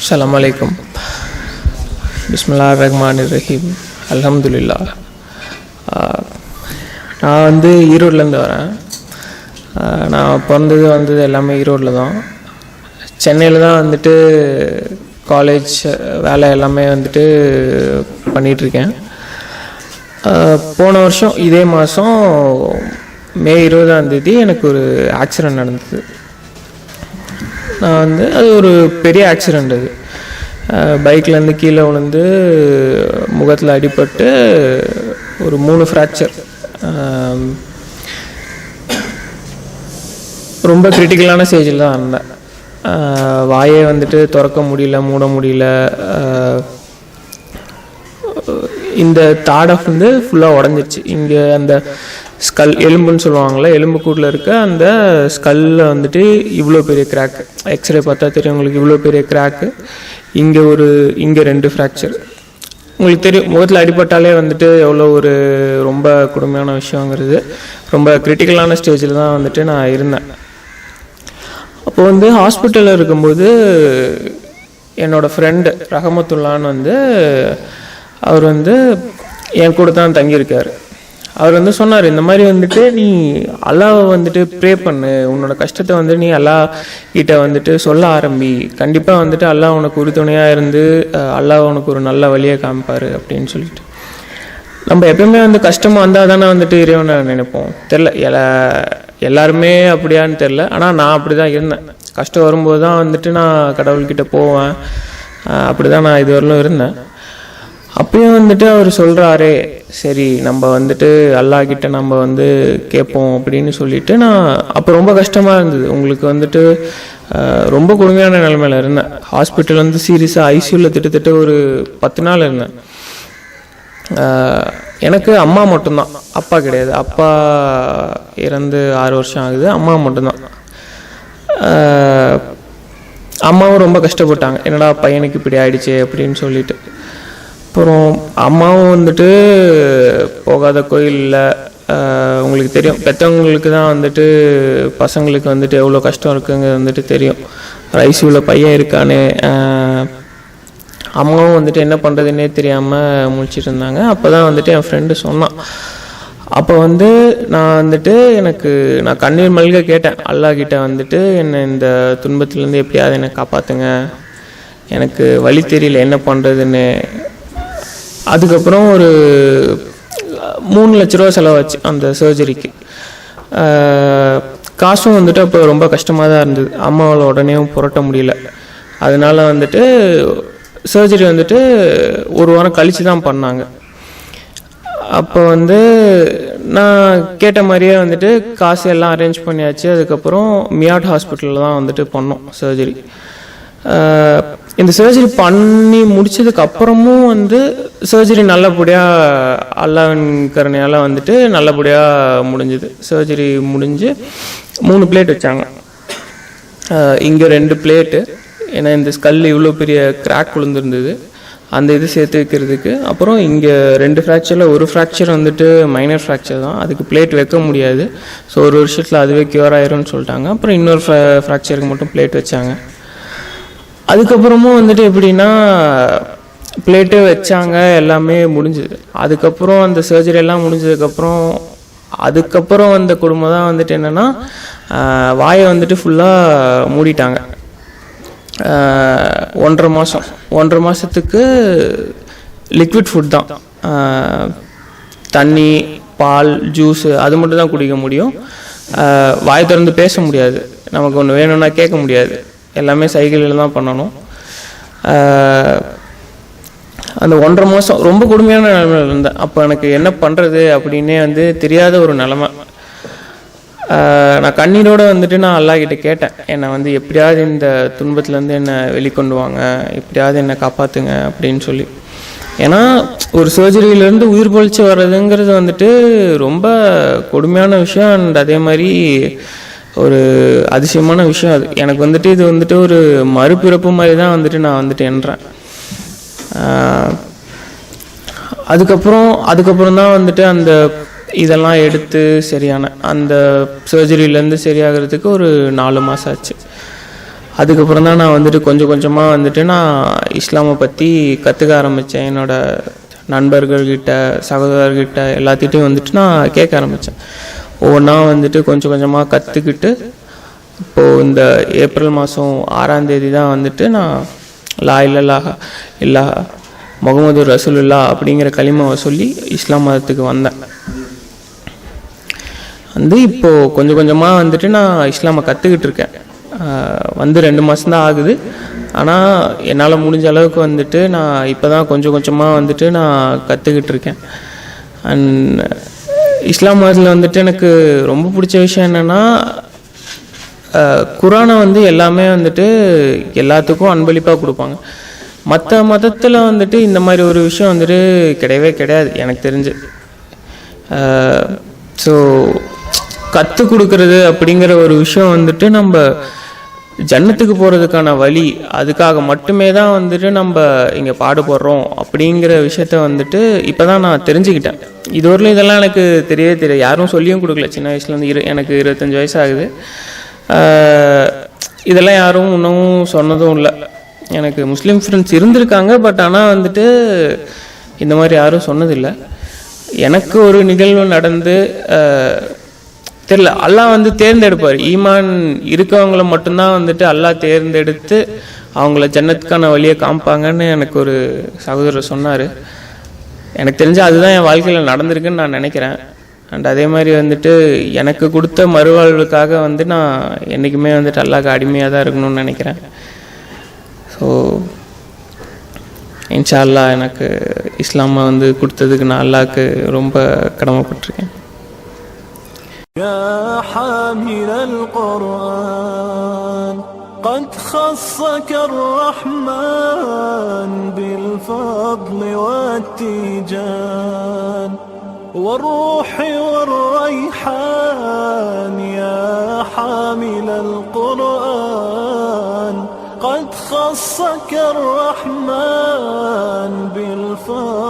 அஸ்ஸலாமு அலைக்கும். பிஸ்மில்லாஹிர்ரஹ்மானிர்ரஹீம். அல்ஹம்துலில்லாஹ். நான் வந்து ஈரோட்லேருந்து வரேன். நான் பிறந்தது எல்லாமே ஈரோட்டில் தான். சென்னையில் தான் வந்துட்டு காலேஜ் வேலை எல்லாமே வந்துட்டு பண்ணிகிட்ருக்கேன். போன வருஷம் இதே மாதம் மே 20 எனக்கு ஒரு ஆக்சிடெண்ட் நடந்தது. நான் அது ஒரு பெரிய ஆக்சிடெண்ட். அது பைக்லேருந்து கீழே விழுந்து முகத்தில் அடிபட்டு ஒரு 3 ஃப்ராக்சர். ரொம்ப கிரிட்டிக்கலான ஸ்டேஜில் தான் இருந்தேன். வாயை வந்துட்டு திறக்க முடியல, மூட முடியல. இந்த தாடஃப் ஃபுல்லாக உடஞ்சிருச்சு. இங்கே அந்த ஸ்கல் எலும்புன்னு சொல்லுவாங்களே, எலும்பு கூட்டில் இருக்க அந்த ஸ்கல்லில் வந்துட்டு இவ்வளோ பெரிய கிராக்கு. எக்ஸ்ரே பார்த்தா தெரியும் உங்களுக்கு, இவ்வளோ பெரிய கிராக்கு. இங்கே 2 ஃப்ராக்சர். உங்களுக்கு தெரியும், முகத்தில் அடிபட்டாலே வந்துட்டு எவ்வளோ ஒரு ரொம்ப கொடுமையான விஷயங்கிறது. ரொம்ப கிரிட்டிக்கலான ஸ்டேஜில் தான் வந்துட்டு நான் இருந்தேன். அப்போது ஹாஸ்பிட்டலில் இருக்கும்போது என்னோடய ஃப்ரெண்டு ரஹமத்துல்லான்னு அவர் என் கூட தான் தங்கியிருக்கார். அவர் சொன்னார், இந்த மாதிரி நீ அல்லாஹ்வை ப்ரே பண்ணு, உன்னோட கஷ்டத்தை நீ அல்லாஹ் கிட்ட சொல்ல ஆரம்பி. கண்டிப்பாக அல்லாஹ் உனக்கு உறுதுணையாக இருந்து அல்லாஹ் உனக்கு ஒரு நல்ல வழியை காமிப்பார் அப்படின்னு சொல்லிட்டு. நம்ம எப்பயுமே கஷ்டமாக வந்தால் தானே இறைவனை நினைப்போம். தெரில எல்லாருமே அப்படியான்னு தெரில, ஆனால் நான் அப்படி தான் இருந்தேன். கஷ்டம் வரும்போது தான் நான் கடவுள்கிட்ட போவேன். அப்படி தான் நான் இதுவரையிலும் இருந்தேன். அப்பயும் அவர் சொல்கிறாரே, சரி நம்ம அல்லாஹ்கிட்ட நம்ம கேட்போம் அப்படின்னு சொல்லிட்டு நான் அப்போ ரொம்ப கஷ்டமாக இருந்தது. உங்களுக்கு ரொம்ப கொடுமையான நிலைமையில் இருந்தேன். ஹாஸ்பிட்டல் சீரியஸாக ஐசியூவில் கிட்டத்தட்ட ஒரு 10 நாள் இருந்தேன். எனக்கு அம்மா மட்டும்தான், அப்பா கிடையாது. அப்பா இறந்து 6 வருஷம் ஆகுது. அம்மா மட்டும்தான். அம்மாவும் ரொம்ப கஷ்டப்பட்டாங்க, என்னடா பையனுக்கு இப்படி ஆயிடுச்சு அப்படின்னு சொல்லிட்டு. அப்புறம் அம்மாவும் போகாத கோயிலில், உங்களுக்கு தெரியும், பெற்றவங்களுக்கு தான் பசங்களுக்கு எவ்வளோ கஷ்டம் இருக்குங்க தெரியும். ஐசியூவில் பையன் இருக்கானே. அம்மாவும் என்ன பண்ணுறதுன்னே தெரியாமல் முழிச்சிட்டு இருந்தாங்க. அப்போ தான் என் ஃப்ரெண்டு சொன்னான். அப்போ நான் நான் கண்ணீர் மல்க கேட்டேன் அல்லாஹ்கிட்ட, என்னை இந்த துன்பத்துலேருந்து எப்படியாவது என்னை காப்பாற்றுங்க, எனக்கு வழி தெரியல என்ன பண்ணுறதுன்னு. அதுக்கப்புறம் ஒரு 3 லட்ச ரூபா செலவாச்சு அந்த சர்ஜரிக்கு. காசும் அப்போ ரொம்ப கஷ்டமாக தான் இருந்தது. அம்மாவால் உடனேவும் புரட்ட முடியல. அதனால சர்ஜரி 1 வாரம் கழித்து தான் பண்ணாங்க. அப்போ நான் கேட்ட மாதிரியே காசு எல்லாம் அரேஞ்ச் பண்ணியாச்சு. அதுக்கப்புறம் மியாட் ஹாஸ்பிட்டலில் தான் பண்ணோம் சர்ஜரி. இந்த சர்ஜரி பண்ணி முடிச்சதுக்கு அப்புறமும் சர்ஜரி நல்லபடியாக அல்லாஹ்வின் கருணையால் நல்லபடியாக முடிஞ்சுது. சர்ஜரி முடிஞ்சு 3 பிளேட் வச்சாங்க. இங்கே 2 பிளேட்டு, ஏன்னா இந்த ஸ்கல் இவ்வளோ பெரிய கிராக் விழுந்துருந்தது, அந்த இது சேர்த்து வைக்கிறதுக்கு. அப்புறம் இங்கே 2 ஃப்ராக்சரில் ஒரு ஃப்ராக்சர் மைனர் ஃப்ராக்சர் தான், அதுக்கு பிளேட் வைக்க முடியாது. ஸோ 1 வருஷத்தில் அதுவே க்யூர் ஆயிரும்னு சொல்லிட்டாங்க. அப்புறம் இன்னொரு ஃப்ராக்சருக்கு மட்டும் பிளேட் வச்சாங்க. அதுக்கப்புறமும் எப்படின்னா பிளேட்டே வச்சாங்க, எல்லாமே முடிஞ்சுது. அதுக்கப்புறம் அந்த சர்ஜரி எல்லாம் அதுக்கப்புறம் அந்த குடும்பம் தான் என்னென்னா வாயை ஃபுல்லாக மூடிட்டாங்க. 1.5 மாதத்துக்கு லிக்விட் ஃபுட் தான், தண்ணி, பால், ஜூஸு அது மட்டும் தான் குடிக்க முடியும். வாய் திறந்து பேச முடியாது, நமக்கு ஒன்று வேணும்னா கேட்க முடியாது, எல்லாமே சைக்கிளில் தான் பண்ணணும். அந்த 1.5 மாதம் ரொம்ப கொடுமையான நிலைமையில் இருந்தேன். அப்போ எனக்கு என்ன பண்ணுறது அப்படின்னே தெரியாத ஒரு நிலைமை. நான் கண்ணீரோடு நான் அல்லாஹ்கிட்ட கேட்டேன், என்னை எப்படியாவது இந்த துன்பத்துலேருந்து என்னை வெளிக்கொண்டு வாங்க, எப்படியாவது என்னை காப்பாற்றுங்க அப்படின்னு சொல்லி. ஏன்னா ஒரு சர்ஜரியிலேருந்து உயிர் பொழிச்சு வர்றதுங்கிறது ரொம்ப கொடுமையான விஷயம். அண்ட் அதே மாதிரி ஒரு அதிசயமான விஷயம். அது எனக்கு இது ஒரு மறுபிறப்பு மாதிரி தான் நான் எண்ணுறேன். அதுக்கப்புறம் தான் அந்த இதெல்லாம் எடுத்து சரியான அந்த சர்ஜரியிலேருந்து சரியாகிறதுக்கு ஒரு 4 மாதம் ஆச்சு. அதுக்கப்புறம் தான் நான் வந்துட்டு கொஞ்சம் கொஞ்சமாக வந்துட்டு நான் இஸ்லாமை பற்றி கற்றுக்க ஆரம்பித்தேன். என்னோடய நண்பர்கள்கிட்ட, சகோதரர்கிட்ட எல்லாத்திட்டையும் வந்துட்டு நான் கேட்க ஆரம்பித்தேன். ஒவ்வொன்றா வந்துட்டு கொஞ்சம் கொஞ்சமாக கற்றுக்கிட்டு இப்போது இந்த ஏப்ரல் மாதம் 6ஆம் தேதி தான் வந்துட்டு நான் லா இல்லல்லாஹ் இல்லா முகமது ரசூலுல்லா அப்படிங்கிற கலிமாவை சொல்லி இஸ்லாம் மதத்துக்கு வந்தேன். இப்போது கொஞ்சம் கொஞ்சமாக வந்துட்டு நான் இஸ்லாமை கற்றுக்கிட்டு இருக்கேன். 2 மாதம்தான் ஆகுது. ஆனால் என்னால் முடிஞ்ச அளவுக்கு வந்துட்டு நான் இப்போ தான் கொஞ்சம் கொஞ்சமாக வந்துட்டு நான் கற்றுக்கிட்டு இருக்கேன். அண்ட் இஸ்லாம் மதத்தில் வந்துட்டு எனக்கு ரொம்ப பிடிச்ச விஷயம் என்னென்னா, குரானை எல்லாமே வந்துட்டு எல்லாத்துக்கும் அன்பளிப்பாக கொடுப்பாங்க. மற்ற மதத்தில் வந்துட்டு இந்த மாதிரி ஒரு விஷயம் வந்துட்டு கிடையவே கிடையாது எனக்கு தெரிஞ்சு. ஸோ கற்றுக் கொடுக்கறது அப்படிங்கிற ஒரு விஷயம் வந்துட்டு நம்ம ஜன்னத்துக்கு போகிறதுக்கான வழி, அதுக்காக மட்டுமே தான் வந்துட்டு நம்ம இங்கே பாடுபடுறோம் அப்படிங்கிற விஷயத்த வந்துட்டு இப்போ தான் நான் தெரிஞ்சுக்கிட்டேன். இதுவரையிலும் இதெல்லாம் எனக்கு தெரியவே தெரியாது, யாரும் சொல்லியும் கொடுக்கல. சின்ன வயசுலேருந்து எனக்கு 25 வயசு ஆகுது. இதெல்லாம் யாரும் இன்னமும் சொன்னதும் இல்லை. எனக்கு முஸ்லீம் ஃப்ரெண்ட்ஸ் இருந்திருக்காங்க, பட் ஆனால் வந்துட்டு இந்த மாதிரி யாரும் சொன்னதில்லை. எனக்கு ஒரு நிகழ்வு நடந்து தெரியல, அல்லாஹ் தேர்ந்தெடுப்பார். ஈமான் இருக்கவங்கள மட்டும்தான் வந்துட்டு அல்லாஹ் தேர்ந்தெடுத்து அவங்கள ஜன்னத்துக்கான வழியை காமிப்பாங்கன்னு எனக்கு ஒரு சகோதரர் சொன்னார். எனக்கு தெரிஞ்சு அதுதான் என் வாழ்க்கையில் நடந்திருக்குன்னு நான் நினைக்கிறேன். அண்ட் அதே மாதிரி வந்துட்டு எனக்கு கொடுத்த மறுவாழ்வுக்காக நான் என்றைக்குமே வந்துட்டு அல்லாஹ்க்கு அடிமையாக தான் இருக்கணும்னு நினைக்கிறேன். ஸோ இன்ஷா அல்லாஹ் எனக்கு இஸ்லாமை கொடுத்ததுக்கு நான் அல்லாஹ்க்கு ரொம்ப கடமைப்பட்டிருக்கேன். يا حامل القرآن قد خصك الرحمن بالفضل والتيجان والروح والريحان. يا حامل القرآن قد خصك الرحمن بالفضل